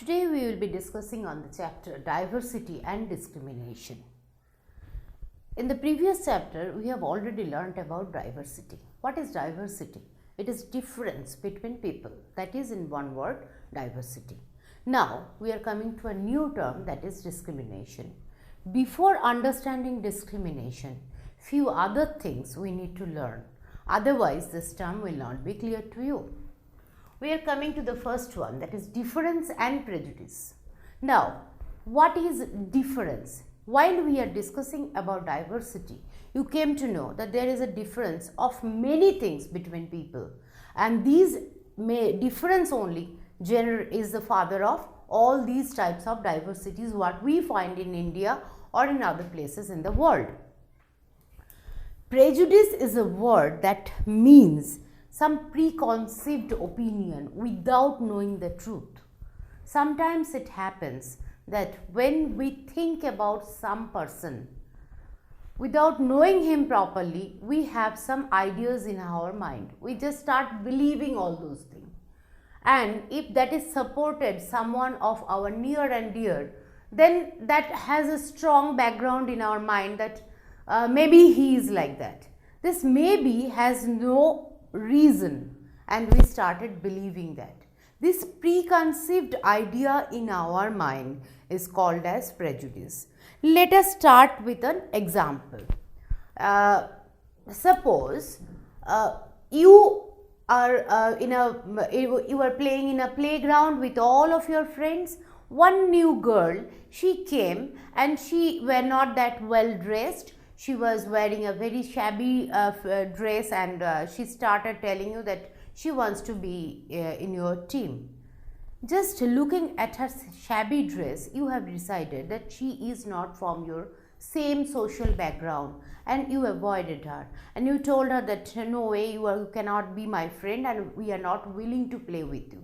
Today we will be discussing on the chapter Diversity and Discrimination. In the previous chapter, we have already learnt about diversity. What is diversity? It is difference between people. That is, in one word, diversity. Now, we are coming to a new term, that is discrimination. Before understanding discrimination, few other things we need to learn. Otherwise, this term will not be clear to you. We are coming to the first one, that is difference and prejudice. Now, what is difference? While we are discussing about diversity, you came to know that there is a difference of many things between people, and these difference only is the father of all these types of diversities what we find in India or in other places in the world. Prejudice is a word that means some preconceived opinion without knowing the truth. Sometimes it happens that when we think about some person, without knowing him properly, we have some ideas in our mind. We just start believing all those things. And if that is supported someone of our near and dear, then that has a strong background in our mind that maybe he is like that. This maybe has no reason, and we started believing that. This preconceived idea in our mind is called as prejudice. Let us start with an example. Suppose you are playing in a playground with all of your friends. One new girl, she came and she were not that well dressed. She was wearing a very shabby dress, and she started telling you that she wants to be in your team. Just looking at her shabby dress, you have decided that she is not from your same social background, and you avoided her, and you told her that no way, you cannot be my friend and we are not willing to play with you.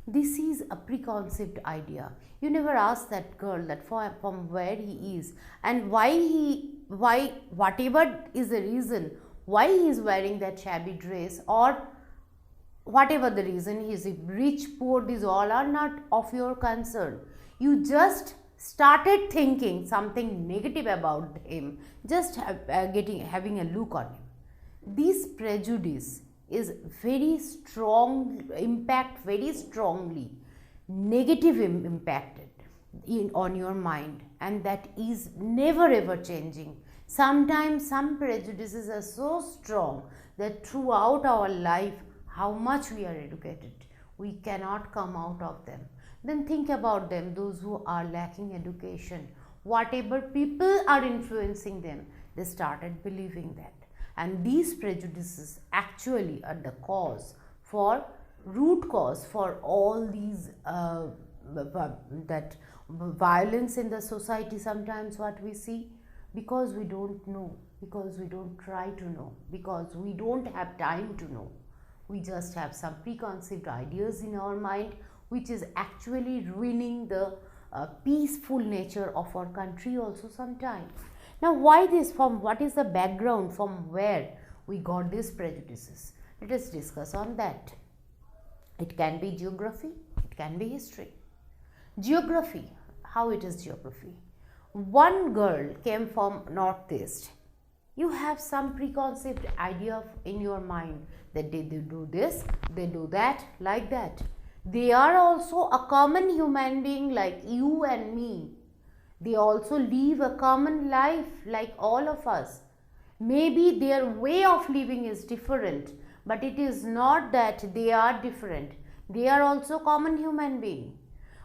This is a preconceived idea. You never ask that girl that from where he is and why whatever is the reason why he is wearing that shabby dress, or whatever the reason, is he rich, poor, these all are not of your concern. You just started thinking something negative about him, just having a look on him. This prejudice is very strong, very strongly negative impacted on your mind, and that is never ever changing. Sometimes some prejudices are so strong that throughout our life, how much we are educated, we cannot come out of them. Then think about them, those who are lacking education, whatever people are influencing them, they started believing that. And these prejudices actually are the root cause for all these that violence in the society. Sometimes what we see, because we don't know, because we don't try to know, because we don't have time to know, we just have some preconceived ideas in our mind, which is actually ruining the peaceful nature of our country also sometimes. Now, why this? What is the background from where we got these prejudices? Let us discuss on that. It can be geography, it can be history. Geography, how it is geography? One girl came from northeast. You have some preconceived idea in your mind that they do this, they do that, like that. They are also a common human being like you and me. They also live a common life like all of us. Maybe their way of living is different, but it is not that they are different. They are also common human being.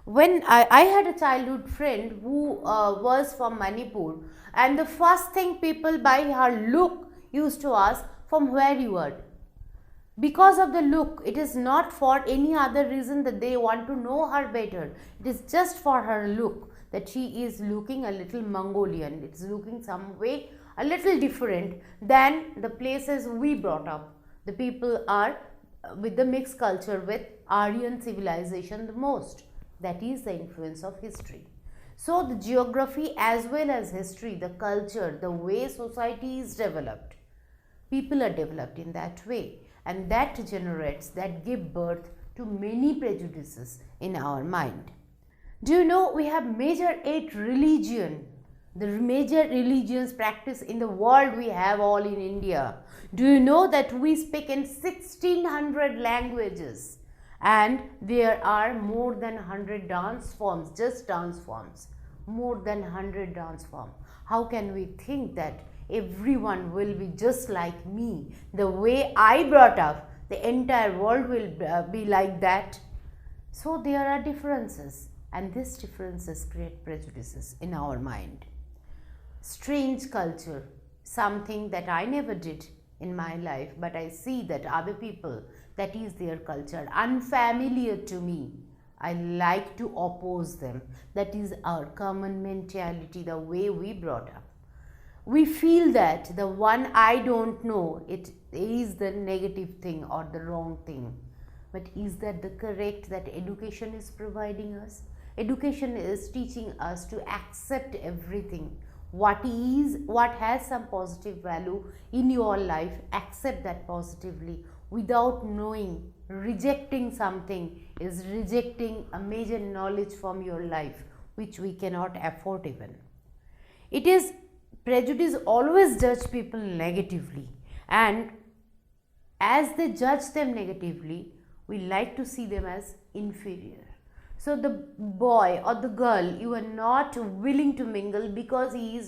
When I had a childhood friend who was from Manipur, and the first thing people by her look used to ask, from where you are. Because of the look, it is not for any other reason that they want to know her better. It is just for her look, that she is looking a little Mongolian. It is looking some way a little different than the places we brought up. The people are with the mixed culture with Aryan civilization the most. That is the influence of history. So the geography as well as history, the culture, the way society is developed, people are developed in that way, and that gives birth to many prejudices in our mind. Do you know we have major 8 religion? The major religions practiced in the world we have all in India. Do you know that we speak in 1600 languages and there are more than 100 dance forms, just dance forms, more than 100 dance forms. How can we think that everyone will be just like me? The way I brought up, the entire world will be like that. So there are differences, and these differences create prejudices in our mind. Strange culture, something that I never did in my life, but I see that other people, that is their culture, unfamiliar to me. I like to oppose them. That is our common mentality, the way we brought up. We feel that the one I don't know, it is the negative thing or the wrong thing. But is that the correct that education is providing us? Education is teaching us to accept everything. What has some positive value in your life, accept that positively without knowing. Rejecting something is rejecting a major knowledge from your life, which we cannot afford even. It is prejudice always judge people negatively, and as they judge them negatively, we like to see them as inferior. So the boy or the girl you are not willing to mingle because he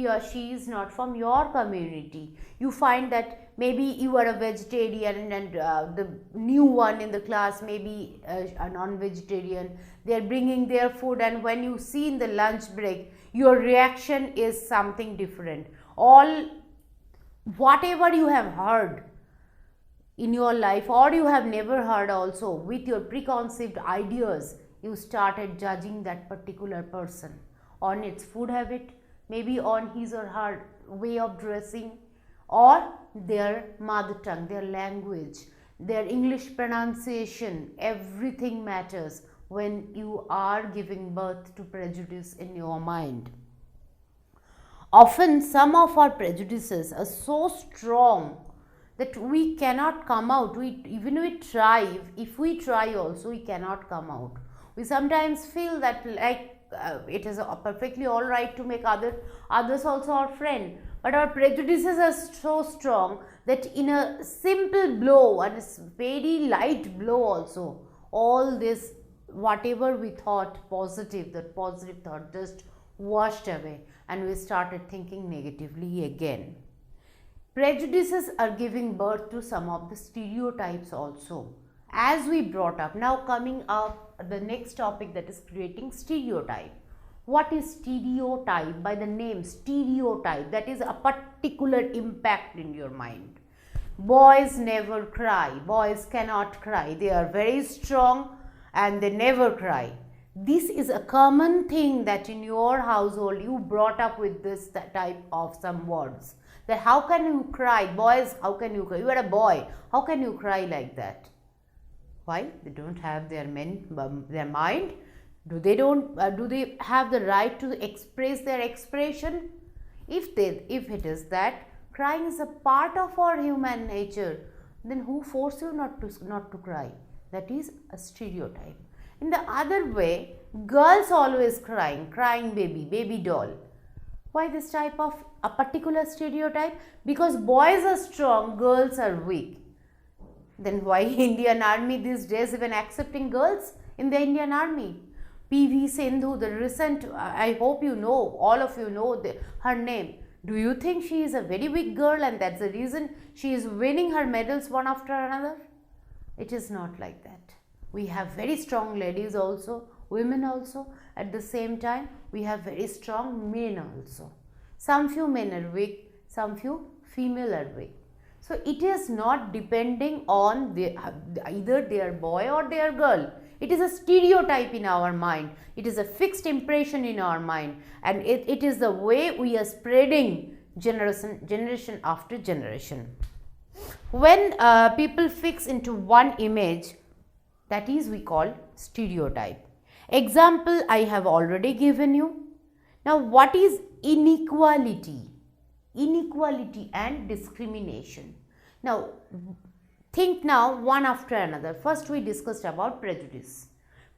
or she is not from your community. You find that maybe you are a vegetarian and the new one in the class may be a non-vegetarian. They are bringing their food, and when you see in the lunch break, your reaction is something different. Whatever you have heard in your life, or you have never heard also, with your preconceived ideas, you started judging that particular person on its food habit, maybe on his or her way of dressing, or their mother tongue, their language, their English pronunciation. Everything matters when you are giving birth to prejudice in your mind. Often some of our prejudices are so strong that we cannot come out. Even we try, if we try also, we cannot come out. We sometimes feel that it is perfectly all right to make others also our friend, but our prejudices are so strong that in a simple blow and a very light blow also, all this whatever we thought positive, that positive thought just washed away, and we started thinking negatively again. Prejudices are giving birth to some of the stereotypes also, as we brought up. Now coming up the next topic, that is creating stereotype. What is stereotype? By the name stereotype, that is a particular impact in your mind. Boys never cry. Boys cannot cry. They are very strong and they never cry. This is a common thing that in your household you brought up with this type of some words. That how can you cry? Boys, how can you cry? You are a boy. How can you cry like that? Why? They don't have their mind. Do they have the right to express their expression? If it is that crying is a part of our human nature, then who forced you not to cry? That is a stereotype. In the other way, girls always crying baby doll. Why this type of a particular stereotype? Because boys are strong, girls are weak. Then why Indian Army these days even accepting girls in the Indian Army? PV Sindhu, the recent, I hope you know, all of you know her name. Do you think she is a very weak girl and that's the reason she is winning her medals one after another? It is not like that. We have very strong ladies also, women also. At the same time, we have very strong men also. Some few men are weak, some few female are weak. So it is not depending on either they are boy or they are girl. It is a stereotype in our mind. It is a fixed impression in our mind, and it is the way we are spreading generation after generation. When people fix into one image, that is we call stereotype. Example I have already given you. Now what is inequality? Inequality and discrimination. Now think now one after another. First we discussed about prejudice.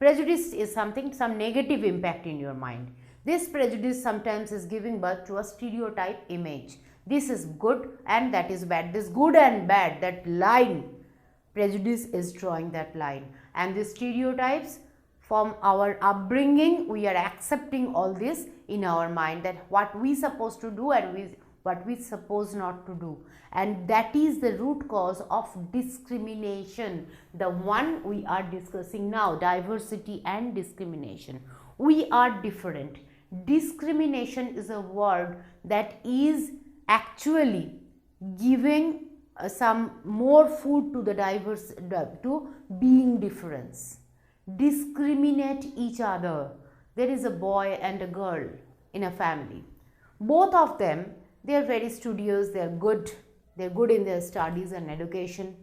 Prejudice is something, some negative impact in your mind. This prejudice sometimes is giving birth to a stereotype image. This is good and that is bad. This good and bad, that line, prejudice is drawing that line. And the stereotypes from our upbringing, we are accepting all this in our mind, that what we supposed to do and what we suppose not to do. And that is the root cause of discrimination, the one we are discussing now, diversity and discrimination. We are different. Discrimination is a word that is actually giving some more food to the diverse, to being difference. Discriminate each other. There is a boy and a girl in a family. Both of them, they are very studious, they are good in their studies and education.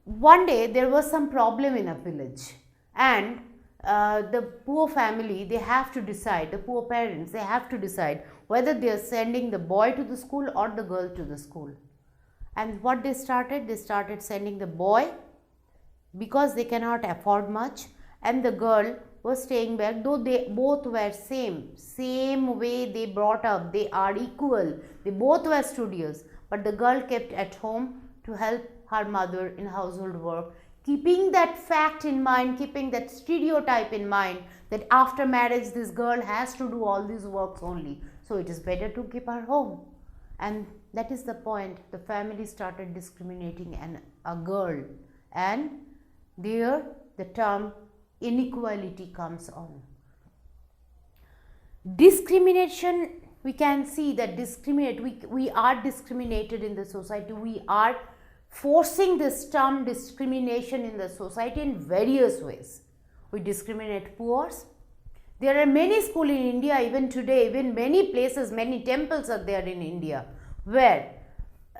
One day there was some problem in a village, and the poor family, they have to decide, the poor parents, they have to decide whether they are sending the boy to the school or the girl to the school. And what they started sending the boy, because they cannot afford much, and the girl was staying back, though they both were same way they brought up, they are equal, they both were studious, but the girl kept at home to help her mother in household work, keeping that fact in mind, keeping that stereotype in mind, that after marriage this girl has to do all these works only, so it is better to keep her home. And that is the point. The family started discriminating a girl, and there the term inequality comes on. Discrimination, we can see that we are discriminated in the society. We are forcing this term discrimination in the society in various ways. We discriminate poor. There are many schools in India even today, even many places, many temples are there in India, where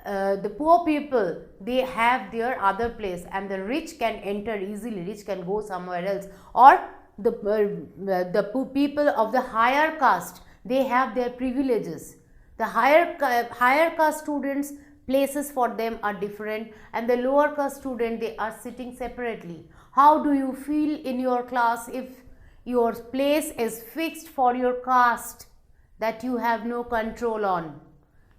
the poor people, they have their other place, and the rich can enter easily, rich can go somewhere else, or the people of the higher caste, they have their privileges. The higher caste students, places for them are different, and the lower caste student, they are sitting separately. How do you feel in your class if your place is fixed for your caste that you have no control on?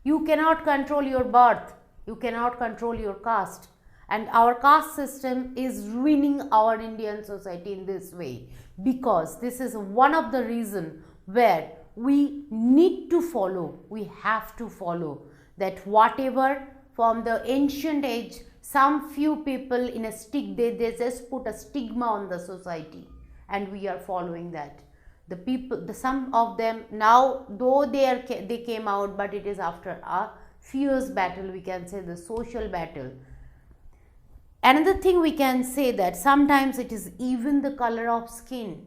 You cannot control your birth, you cannot control your caste, and our caste system is ruining our Indian society in this way, because this is one of the reasons where we need to follow, we have to follow that whatever from the ancient age, some few people in a they just put a stigma on the society, and we are following that. The people, some of them now, though they came out, but it is after a fierce battle, we can say, the social battle. Another thing we can say, that sometimes it is even the color of skin.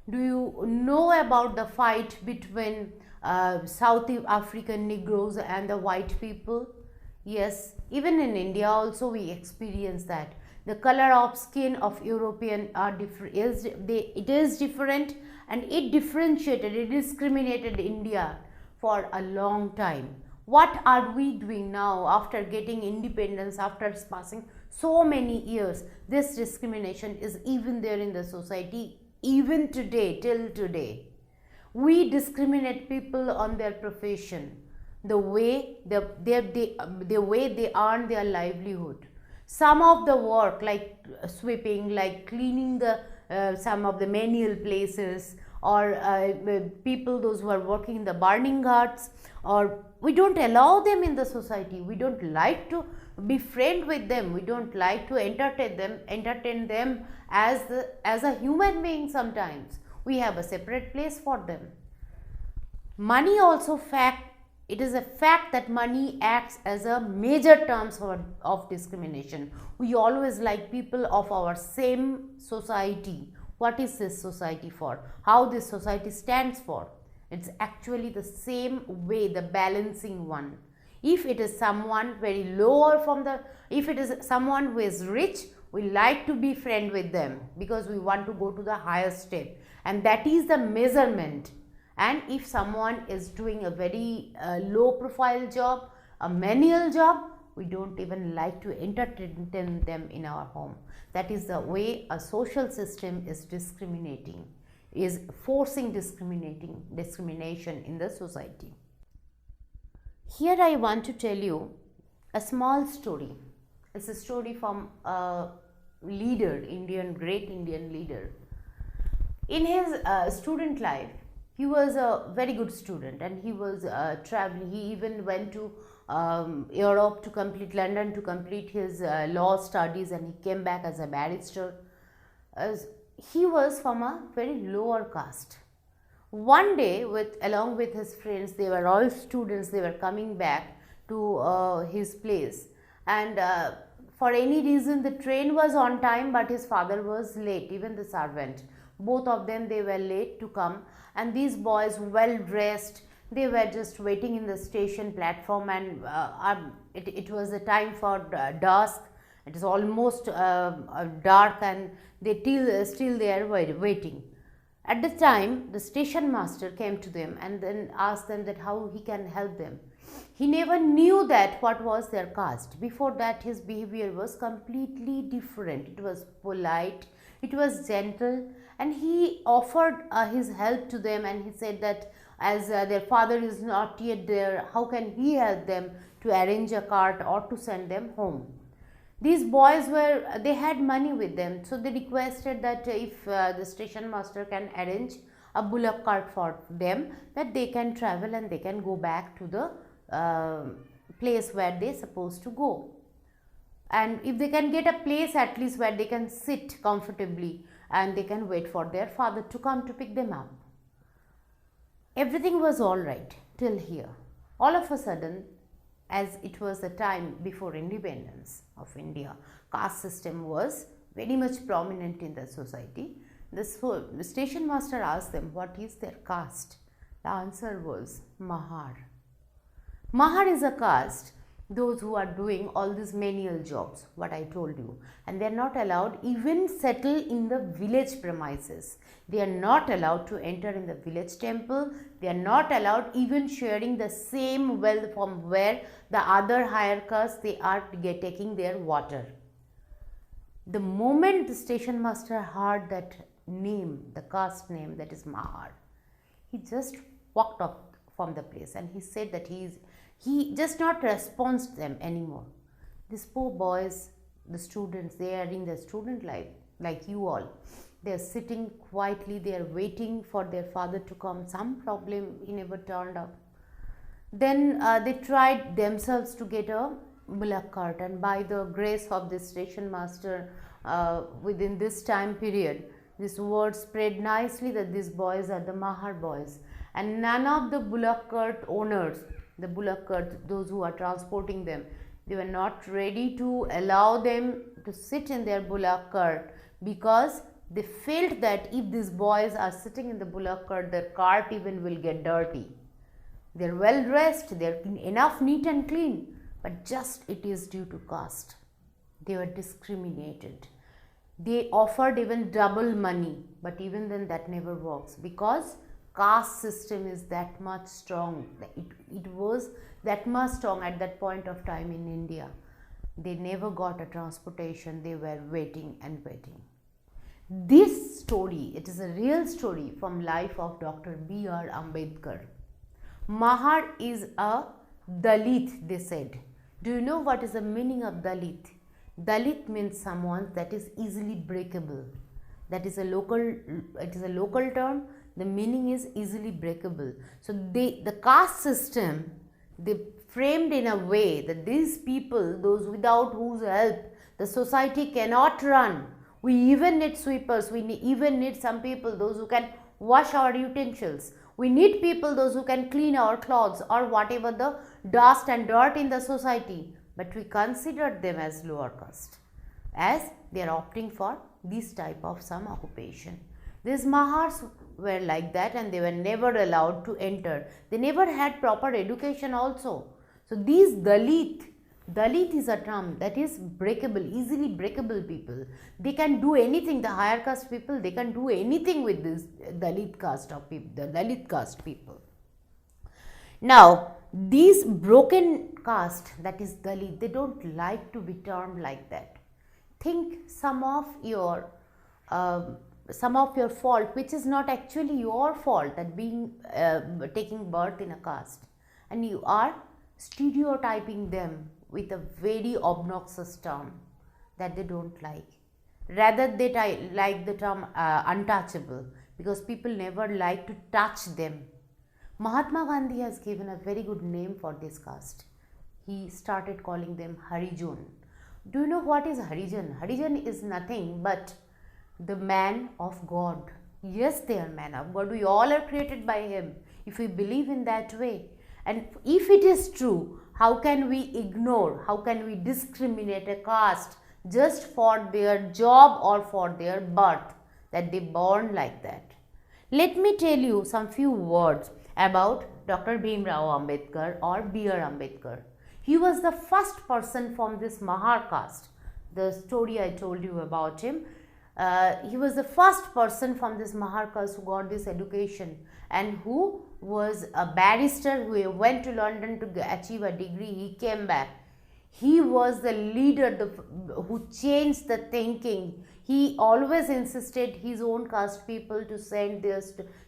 Do you know about the fight between South African Negroes and the white people? Yes, even in India also we experience that. The color of skin of European are different. It is different, and it differentiated, it discriminated India for a long time. What are we doing now after getting independence, after passing so many years? This discrimination is even there in the society, even today, till today. We discriminate people on their profession, the way they earn their livelihood. Some of the work, like sweeping, like cleaning the some of the manual places, or people, those who are working in the burning ghats, or we don't allow them in the society. We don't like to be friend with them. We don't like to entertain them as a human being. Sometimes we have a separate place for them. Money also it is a fact that money acts as a major terms of discrimination. We always like people of our same society. What is this society for? How this society stands for? It's actually the same way, the balancing one. If it is someone very lower if it is someone who is rich, we like to be friend with them because we want to go to the higher step, and that is the measurement. And if someone is doing a very low profile job, a manual job, we don't even like to entertain them in our home. That is the way a social system is discriminating, is forcing discrimination in the society. Here I want to tell you a small story. It's a story from a leader, great Indian leader. In his student life, he was a very good student, and he was traveling. He even went to Europe to complete, London to complete his law studies, and he came back as a barrister. As he was from a very lower caste. One day, along with his friends, they were all students. They were coming back to his place, and for any reason, the train was on time, but his father was late. Even the servant, both of them, they were late to come. And these boys, well dressed, they were just waiting in the station platform, and it was the time for dusk. It is almost dark, and they still they are waiting. At the time, the station master came to them and then asked them that how he can help them. He never knew that what was their caste. Before that, his behavior was completely different. It was polite, it was gentle, and he offered his help to them, and he said that as their father is not yet there, how can he help them to arrange a cart or to send them home. These boys they had money with them, so they requested that if the station master can arrange a bullock cart for them, that they can travel and they can go back to the place where they supposed to go. And if they can get a place at least where they can sit comfortably, and they can wait for their father to come to pick them up. Everything was all right till here. All of a sudden, as it was the time before independence of India, caste system was very much prominent in the society. The station master asked them what is their caste. The answer was Mahar. Mahar is a caste, those who are doing all these menial jobs, what I told you, and they are not allowed even settle in the village premises. They are not allowed to enter in the village temple. They are not allowed even sharing the same well from where the other higher castes they are taking their water. The moment the station master heard that name, the caste name, that is Mahar, he just walked off from the place, and he said that he just not responds to them anymore. These poor boys, the students, they are in their student life like you all. They are sitting quietly, they are waiting for their father to come. Some problem he never turned up. Then they tried themselves to get a bullock cart, and by the grace of the station master, within this time period, this word spread nicely that these boys are the Mahar boys, and none of the bullock cart owners, the bullock cart, those who are transporting them, they were not ready to allow them to sit in their bullock cart, because they felt that if these boys are sitting in the bullock cart, their cart even will get dirty. They are well dressed, they are enough neat and clean, but just it is due to caste. They were discriminated. They offered even double money, but even then that never works, because caste system is that much strong. It was that much strong at that point of time in India. They never got a transportation. They were waiting and waiting. This story, it is a real story from life of Dr. B.R. Ambedkar. Mahar is a Dalit, they said. Do you know what is the meaning of Dalit? Dalit means someone that is easily breakable. That is it is a local term. The meaning is easily breakable. So the caste system, they framed in a way that these people, those without whose help the society cannot run. We even need sweepers, we even need some people, those who can wash our utensils. We need people, those who can clean our clothes or whatever the dust and dirt in the society. But we consider them as lower caste, as they are opting for this type of some occupation. These Mahars were like that, and they were never allowed to enter. They never had proper education also. So these Dalit is a term that is breakable, easily breakable people. They can do anything. The higher caste people, they can do anything with this Dalit caste of people, the Dalit caste people. Now, these broken caste, that is Dalit, they don't like to be termed like that. Think some of your fault, which is not actually your fault, that being taking birth in a caste, and you are stereotyping them with a very obnoxious term that they don't like. Rather, they like the term untouchable, because people never like to touch them. Mahatma Gandhi has given a very good name for this caste. He started calling them Harijan. Do you know what is Harijan? Harijan is nothing but the man of God. Yes, they are man of God. We all are created by Him, if we believe in that way. And if it is true, how can we ignore, how can we discriminate a caste just for their job or for their birth, that they born like that? Let me tell you some few words about Dr. Bhimrao Ambedkar or B.R. Ambedkar. He was the first person from this Mahar caste. The story I told you about him, he was the first person from this Mahar caste who got this education, and who was a barrister who went to London to achieve a degree. He came back. He was the leader who changed the thinking. He always insisted his own caste people to send their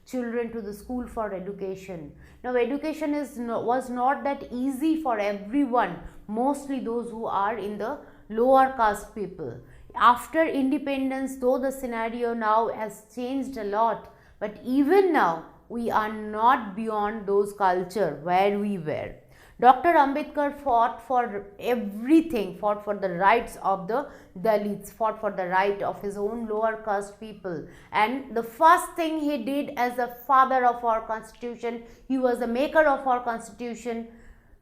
children to the school for education. Now, education was not that easy for everyone, mostly those who are in the lower caste people. After independence, though the scenario now has changed a lot, but even now we are not beyond those culture where we were. Dr. Ambedkar fought for everything, fought for the rights of the Dalits, fought for the right of his own lower caste people. And the first thing he did as the father of our constitution, he was the maker of our constitution,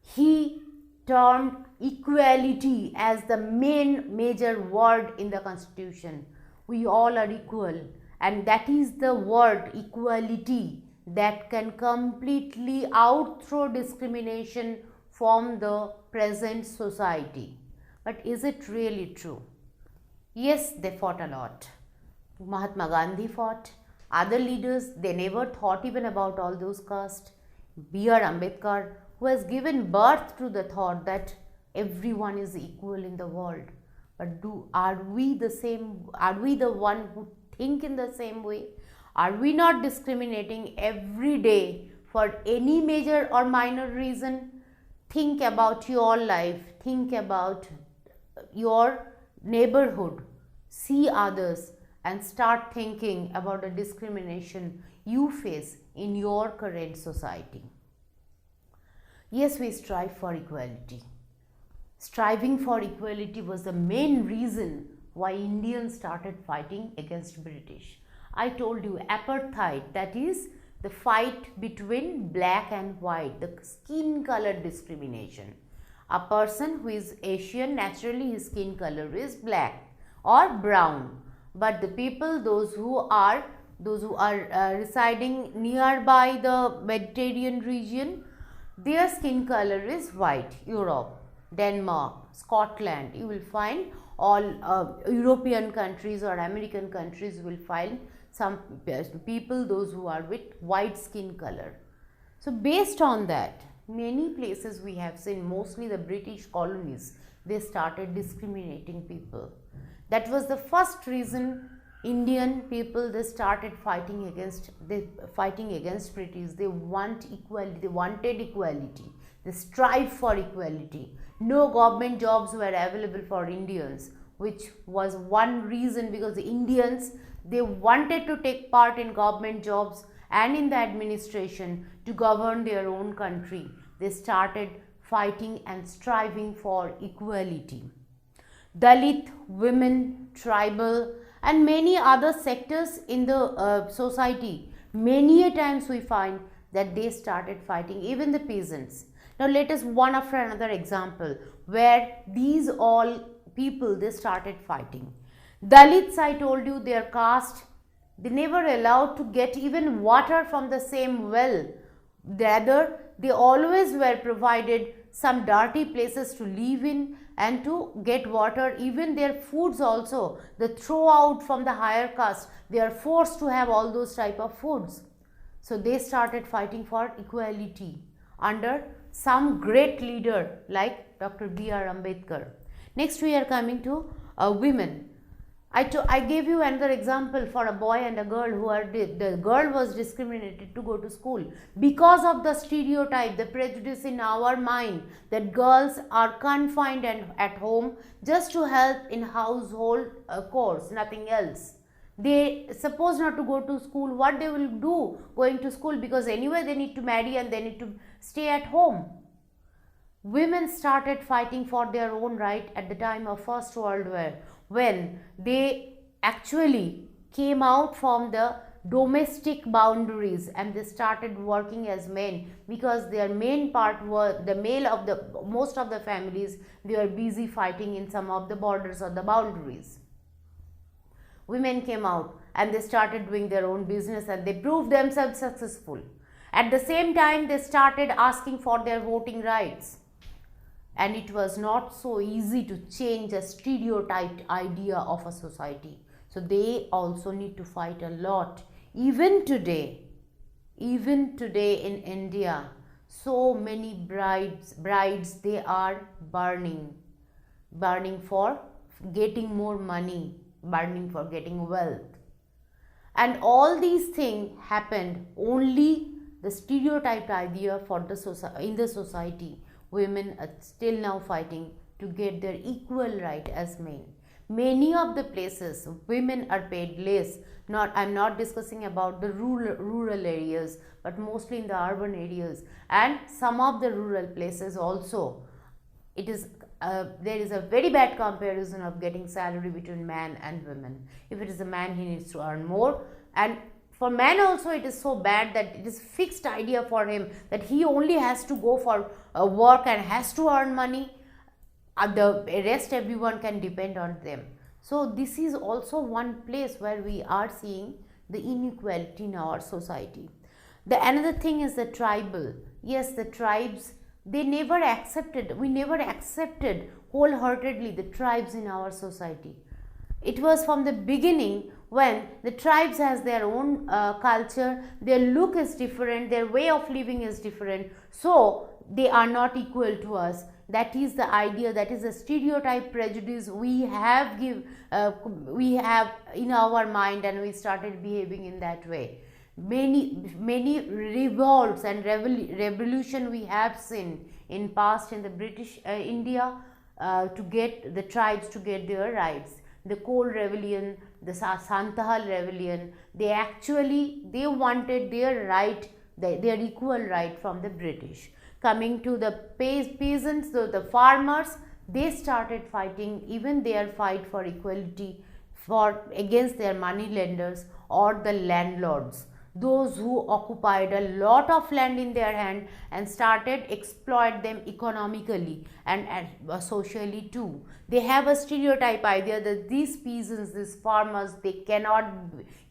he termed equality as the major word in the constitution. We all are equal, and that is the word equality that can completely outthrow discrimination from the present society. But is it really true? Yes, they fought a lot. Mahatma Gandhi fought. Other leaders, they never thought even about all those castes. B.R. Ambedkar, who has given birth to the thought that everyone is equal in the world. But are we the same? Are we the one who think in the same way? Are we not discriminating every day for any major or minor reason? Think about your life. Think about your neighborhood. See others and start thinking about the discrimination you face in your current society. Yes, we strive for equality. Striving for equality was the main reason why Indians started fighting against British. I told you, apartheid, that is the fight between black and white, the skin color discrimination. A person who is Asian, naturally his skin color is black or brown. But the people, those who are residing nearby the Mediterranean region, their skin color is white. Europe, Denmark, Scotland, you will find all European countries or American countries will find some people, those who are with white skin color. So based on that, many places we have seen, mostly the British colonies, they started discriminating people. That was the first reason Indian people, they started fighting against British. They want equality, they wanted equality, they strive for equality. No government jobs were available for Indians, which was one reason, because the Indians, they wanted to take part in government jobs and in the administration to govern their own country. They started fighting and striving for equality. Dalit, women, tribal and many other sectors in the society, many a times we find that they started fighting, even the peasants. Now let us one after another example where these all people, they started fighting. Dalits, I told you, their caste, they never allowed to get even water from the same well. Rather, they always were provided some dirty places to live in and to get water. Even their foods also, they throw out from the higher caste. They are forced to have all those type of foods. So they started fighting for equality. under some great leader like Dr. B.R. Ambedkar. Next we are coming to women. I gave you another example for a boy and a girl who are, the girl was discriminated to go to school because of the stereotype, the prejudice in our mind that girls are confined and at home just to help in household chores, nothing else. They suppose not to go to school, what they will do going to school, because anyway they need to marry and they need to stay at home. Women started fighting for their own right at the time of First World War, when they actually came out from the domestic boundaries and they started working as men, because their main part were the male of the most of the families, they were busy fighting in some of the borders or the boundaries. Women came out and they started doing their own business and they proved themselves successful. At the same time, they started asking for their voting rights. And it was not so easy to change a stereotyped idea of a society. So they also need to fight a lot. Even today in India, so many brides they are burning for getting more money, burning for getting wealth. And all these things happened only the stereotyped idea for the in the society. Women are still now fighting to get their equal right as men. Many of the places women are paid less. I'm not discussing about the rural areas, but mostly in the urban areas and some of the rural places also. It is there is a very bad comparison of getting salary between man and women. If it is a man, he needs to earn more, and for man also it is so bad that it is fixed idea for him that he only has to go for work and has to earn money. The rest everyone can depend on them. So this is also one place where we are seeing the inequality in our society. The another thing is the tribal. Yes, the tribes, we never accepted wholeheartedly the tribes in our society. It was from the beginning when the tribes has their own culture, their look is different, their way of living is different, so they are not equal to us. That is the idea, that is a stereotype prejudice we have in our mind, and we started behaving in that way. Many revolts and revolution we have seen in past in the British India to get the tribes to get their rights. The Coal Rebellion, the Santahal Rebellion, they wanted their right, their equal right from the British. Coming to the peasants, the farmers, they started fighting, even their fight for equality against their money lenders or the landlords, those who occupied a lot of land in their hand and started exploit them economically and socially too. They have a stereotype idea that these peasants, these farmers, they cannot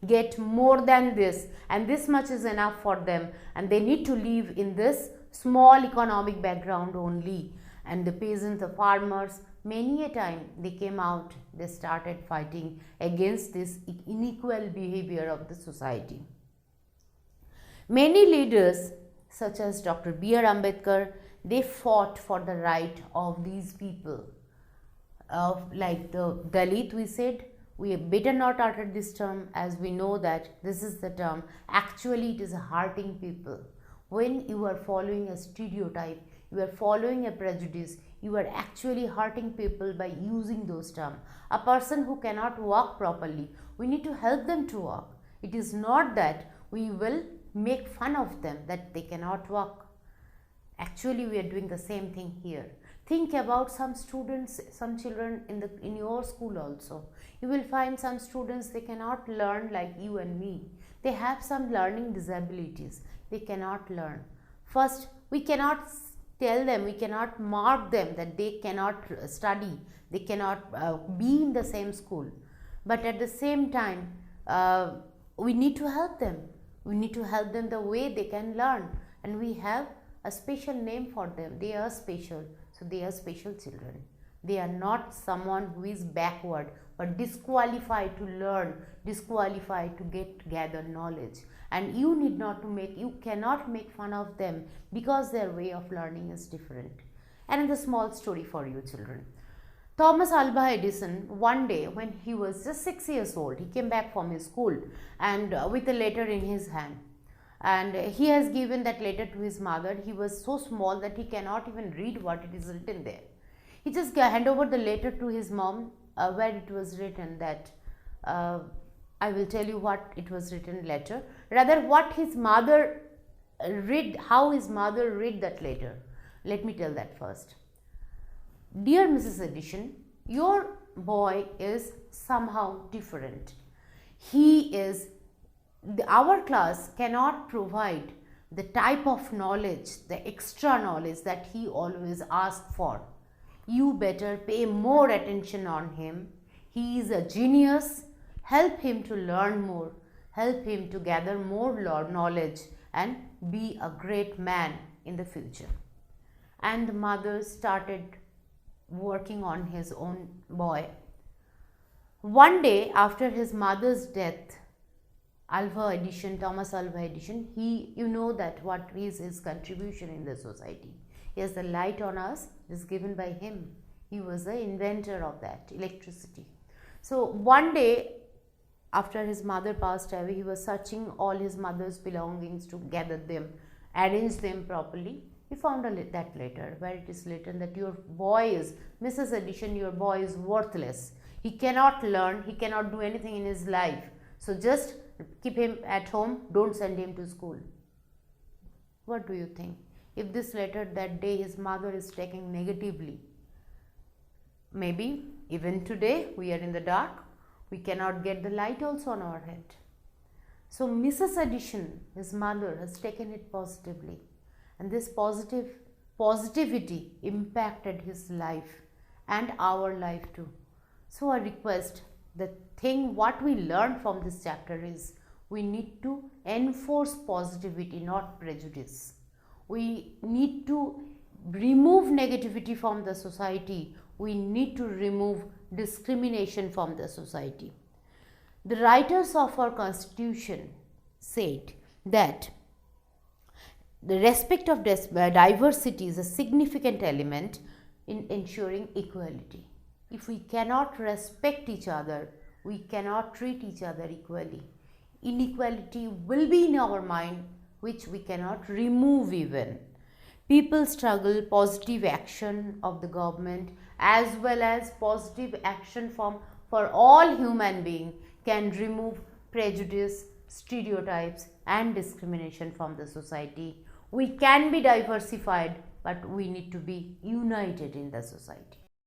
get more than this, and this much is enough for them, and they need to live in this small economic background only. And the peasants, the farmers, many a time they came out, they started fighting against this unequal behavior of the society. Many leaders such as Dr. B.R. Ambedkar, they fought for the right of these people. Like the Dalit, we said, we better not utter this term, as we know that this is the term. Actually, it is hurting people. When you are following a stereotype, you are following a prejudice, you are actually hurting people by using those terms. A person who cannot walk properly, we need to help them to walk. It is not that we will make fun of them that they cannot walk. Actually, we are doing the same thing here. Think about some students, some children in your school also. You will find some students, they cannot learn like you and me. They have some learning disabilities. They cannot learn. First, we cannot tell them, we cannot mark them that they cannot study, they cannot be in the same school. But at the same time, we need to help them. We need to help them the way they can learn. And we have a special name for them. They are special. So they are special children. They are not someone who is backward, but disqualified to learn, disqualified to gather knowledge. And you need not to make, you cannot make fun of them because their way of learning is different. Another small story for you children. Thomas Alva Edison, one day when he was just 6 years old, he came back from his school and with a letter in his hand. And he has given that letter to his mother. He was so small that he cannot even read what it is written there. He just hand over the letter to his mom where it was written that I will tell you what it was written letter. Rather what his mother read, how his mother read that letter. Let me tell that first. Dear Mrs. Edison, your boy is somehow different. He is, our class cannot provide the type of knowledge, the extra knowledge that he always asks for. You better pay more attention on him. He is a genius. Help him to learn more. Help him to gather more knowledge and be a great man in the future. And the mother started working on his own boy. One day after his mother's death, Thomas Alva Edison, you know that what is his contribution in the society. Yes, the light on us is given by him. He was the inventor of that, electricity. So one day after his mother passed away, he was searching all his mother's belongings to gather them, arrange them properly. He found that letter where it is written that your boy is, Mrs. Edison, your boy is worthless. He cannot learn, he cannot do anything in his life. So just keep him at home, don't send him to school. What do you think? If this letter that day his mother is taking negatively, maybe even today we are in the dark, we cannot get the light also on our head. So Mrs. Edison, his mother, has taken it positively, and this positivity impacted his life and our life too. So I request, the thing what we learn from this chapter is we need to enforce positivity, not prejudice. We need to remove negativity from the society. We need to remove discrimination from the society. The writers of our constitution said that the respect of diversity is a significant element in ensuring equality. If we cannot respect each other, we cannot treat each other equally. Inequality will be in our mind, which we cannot remove even. People struggle, positive action of the government as well as positive action for all human beings can remove prejudice, stereotypes and discrimination from the society. We can be diversified, but we need to be united in the society.